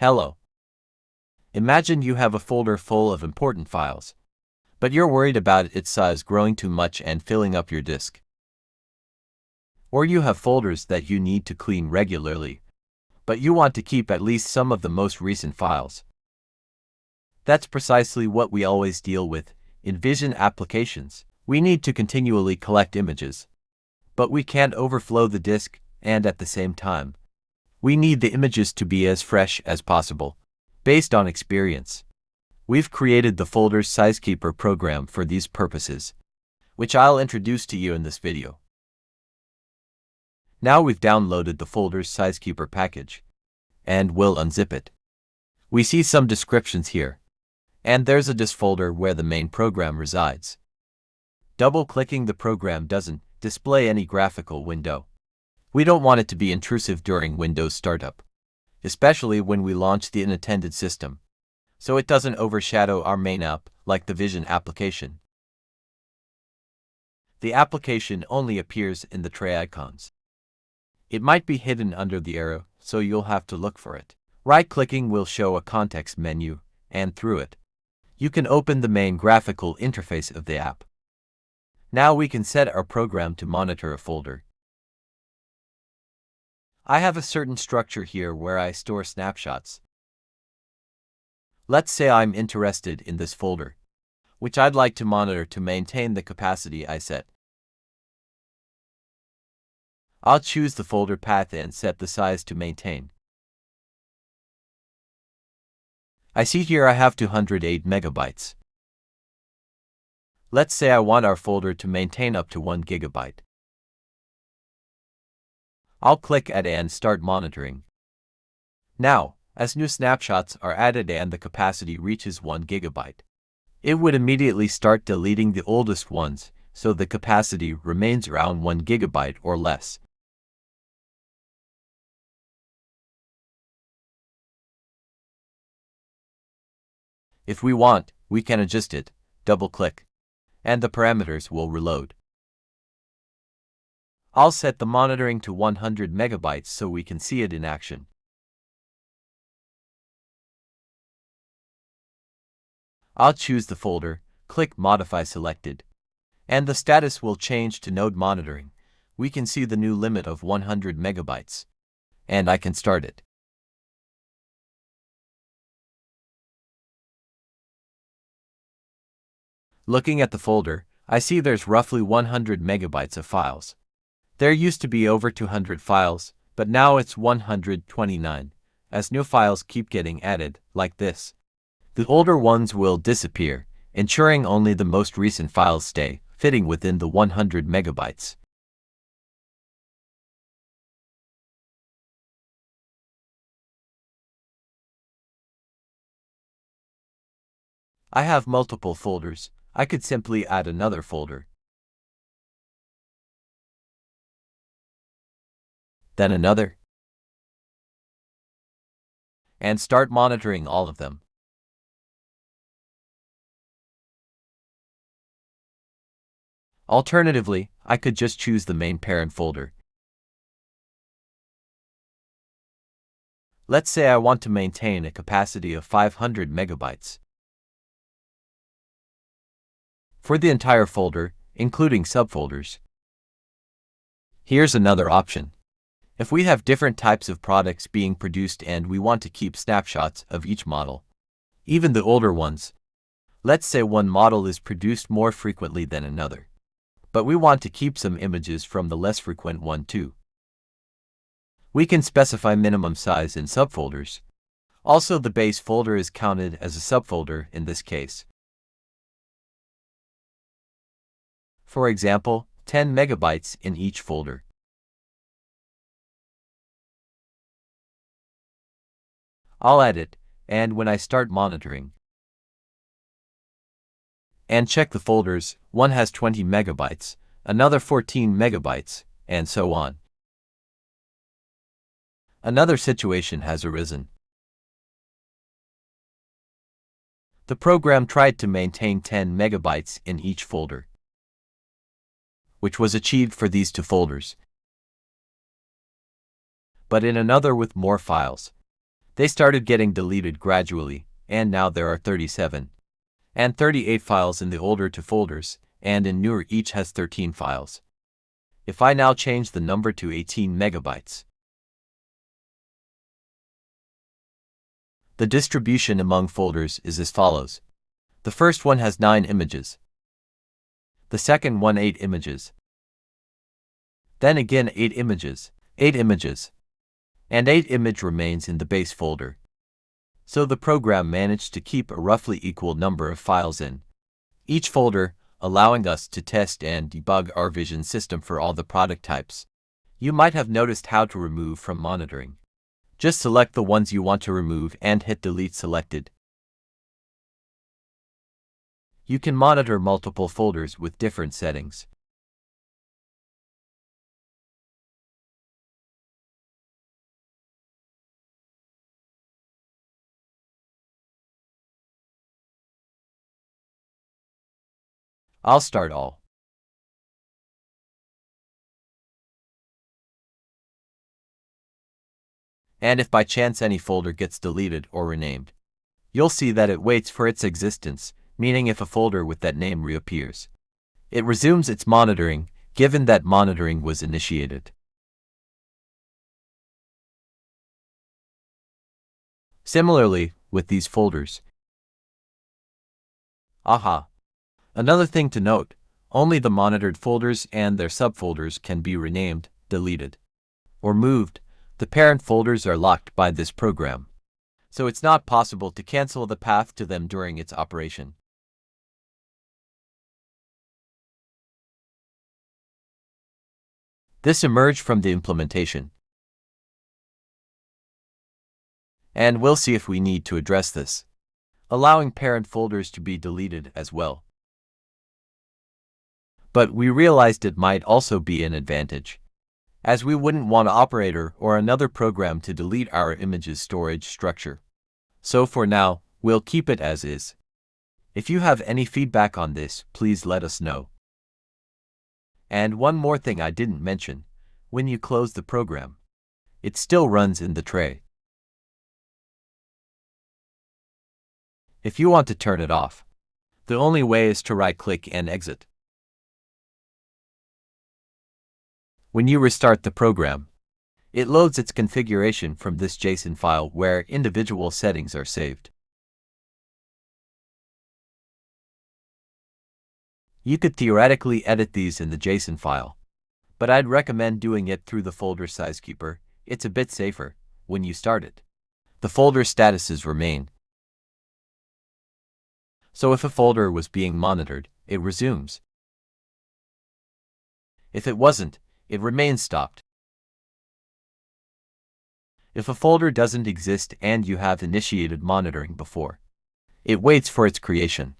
Hello. Imagine you have a folder full of important files, but you're worried about its size growing too much and filling up your disk. Or you have folders that you need to clean regularly, but you want to keep at least some of the most recent files. That's precisely what we always deal with in Vision applications. We need to continually collect images, but we can't overflow the disk, and at the same time, we need the images to be as fresh as possible. Based on experience, we've created the FoldersSizeKeeper program for these purposes, which I'll introduce to you in this video. Now we've downloaded the FoldersSizeKeeper package, and we'll unzip it. We see some descriptions here, and there's a disk folder where the main program resides. Double-clicking the program doesn't display any graphical window. We don't want it to be intrusive during Windows startup, especially when we launch the unattended system, so it doesn't overshadow our main app like the Vision application. The application only appears in the tray icons. It might be hidden under the arrow, so you'll have to look for it. Right-clicking will show a context menu, and through it, you can open the main graphical interface of the app. Now we can set our program to monitor a folder. I have a certain structure here where I store snapshots. Let's say I'm interested in this folder, which I'd like to monitor to maintain the capacity I set. I'll choose the folder path and set the size to maintain. I see here I have 208 megabytes. Let's say I want our folder to maintain up to 1 gigabyte. I'll click Add and start monitoring. Now, as new snapshots are added and the capacity reaches 1 gigabyte, it would immediately start deleting the oldest ones, so the capacity remains around 1 gigabyte or less. If we want, we can adjust it, double-click, and the parameters will reload. I'll set the monitoring to 100 megabytes so we can see it in action. I'll choose the folder, click Modify Selected, and the status will change to Node Monitoring. We can see the new limit of 100 megabytes, and I can start it. Looking at the folder, I see there's roughly 100 megabytes of files. There used to be over 200 files, but now it's 129, as new files keep getting added, like this. The older ones will disappear, ensuring only the most recent files stay, fitting within the 100 megabytes. I have multiple folders. I could simply add another folder, then another, and start monitoring all of them. Alternatively, I could just choose the main parent folder. Let's say I want to maintain a capacity of 500 megabytes. For the entire folder, including subfolders. Here's another option. If we have different types of products being produced and we want to keep snapshots of each model, even the older ones, let's say one model is produced more frequently than another, but we want to keep some images from the less frequent one too. We can specify minimum size in subfolders. Also, the base folder is counted as a subfolder in this case. For example, 10 megabytes in each folder. I'll add it, and when I start monitoring, and check the folders, one has 20 megabytes, another 14 megabytes, and so on. Another situation has arisen. The program tried to maintain 10 megabytes in each folder, which was achieved for these two folders. But in another with more files, They started getting deleted gradually, and now there are 37 and 38 files in the older two folders, and in newer each has 13 files. If I now change the number to 18 megabytes, the distribution among folders is as follows. The first one has 9 images. The second one 8 images. Then again 8 images, and 8 image remains in the base folder. So the program managed to keep a roughly equal number of files in each folder, allowing us to test and debug our vision system for all the product types. You might have noticed how to remove from monitoring. Just select the ones you want to remove and hit Delete Selected. You can monitor multiple folders with different settings. I'll start all. And if by chance any folder gets deleted or renamed, you'll see that it waits for its existence, meaning if a folder with that name reappears, it resumes its monitoring, given that monitoring was initiated. Similarly, with these folders. Another thing to note, only the monitored folders and their subfolders can be renamed, deleted, or moved. The parent folders are locked by this program, so it's not possible to cancel the path to them during its operation. This emerged from the implementation, and we'll see if we need to address this, allowing parent folders to be deleted as well. But we realized it might also be an advantage, as we wouldn't want an operator or another program to delete our image's storage structure. So for now, we'll keep it as is. If you have any feedback on this, please let us know. And one more thing I didn't mention, when you close the program, it still runs in the tray. If you want to turn it off, the only way is to right-click and exit. When you restart the program, it loads its configuration from this JSON file where individual settings are saved. You could theoretically edit these in the JSON file, but I'd recommend doing it through the FoldersSizeKeeper. It's a bit safer. When you start it, the folder statuses remain. So if a folder was being monitored, it resumes. If it wasn't, it remains stopped. If a folder doesn't exist and you have initiated monitoring before, it waits for its creation.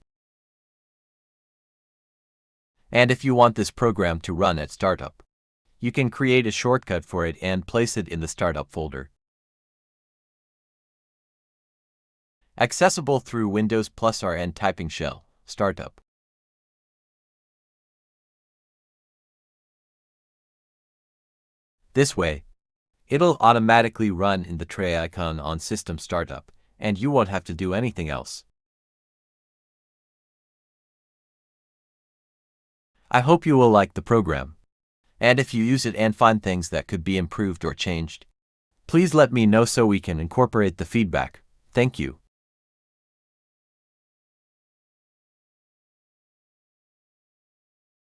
And if you want this program to run at startup, you can create a shortcut for it and place it in the startup folder. Accessible through Windows plus RN typing shell, startup. This way, it'll automatically run in the tray icon on system startup, and you won't have to do anything else. I hope you will like the program. And if you use it and find things that could be improved or changed, please let me know so we can incorporate the feedback. Thank you.